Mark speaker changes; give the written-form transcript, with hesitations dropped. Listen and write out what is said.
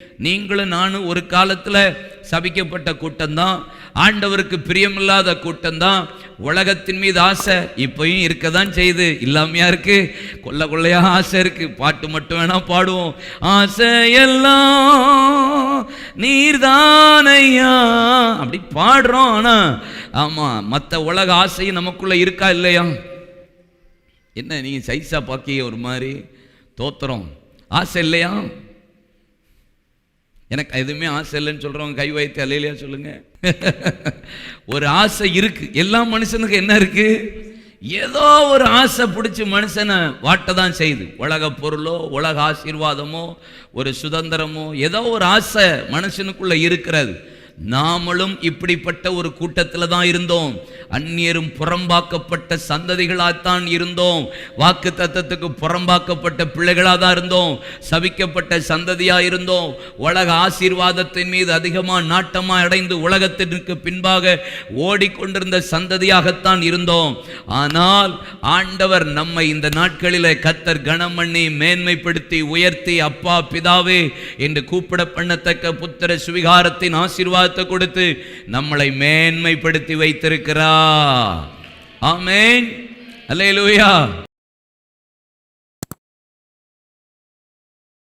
Speaker 1: நீங்களும் நானும் ஒரு காலத்தில் சபிக்கப்பட்ட கூட்டம்தான், ஆண்டவருக்கு பிரியமில்லாத கூட்டம்தான். உலகத்தின் மீது ஆசை இப்பயும் இருக்க தான் செய்யுது, இல்லாமையா இருக்கு? கொள்ள கொள்ளையா ஆசை இருக்கு. பாட்டு மட்டும் வேணா பாடுவோம், ஆசையெல்லாம் நீர்தானையா அப்படி பாடுறோம். ஆனா ஆமா, மற்ற உலக ஆசையும் நமக்குள்ள இருக்கா இல்லையா? என்ன நீங்க சைஸா பாக்கிய ஒரு மாதிரி தோத்துறோம், ஆசை இல்லையா? எனக்கு எதுவுமே ஆசை இல்லைன்னு சொல்றவங்க கை வைத்து அல்லையா சொல்லுங்க. ஒரு ஆசை இருக்கு. எல்லா மனுஷனுக்கு என்ன இருக்கு? ஏதோ ஒரு ஆசை பிடிச்சி மனுஷனை வாட்டதான் செய்யுது. உலக பொருளோ, உலக ஆசீர்வாதமோ, ஒரு சுதந்திரமோ, ஏதோ ஒரு ஆசை மனுஷனுக்குள்ள இருக்கிறது. நாமளும் இப்படிப்பட்ட ஒரு கூட்டத்தில் தான் இருந்தோம். அந்நியரும் புறம்பாக்கப்பட்ட சந்ததிகளாகத்தான் இருந்தோம். வாக்கு தத்தத்துக்கு புறம்பாக்கப்பட்ட பிள்ளைகளாக தான் இருந்தோம். சபிக்கப்பட்ட சந்ததியாக இருந்தோம். உலக ஆசீர்வாதத்தின் மீது அதிகமாக நாட்டமாக அடைந்து உலகத்திற்கு பின்பாக ஓடிக்கொண்டிருந்த சந்ததியாகத்தான் இருந்தோம். ஆனால் ஆண்டவர் நம்மை இந்த நாட்களில் கர்த்தர் கனம் பண்ணி மேன்மைப்படுத்தி உயர்த்தி அப்பா பிதாவே என்று கூப்பிட பண்ணத்தக்க புத்திர சுவிகாரத்தின் ஆசீர்வாதத்தை கொடுத்து நம்மளை மேன்மைப்படுத்தி வைத்திருக்கிறார். ஆமென், அல்லேலூயா.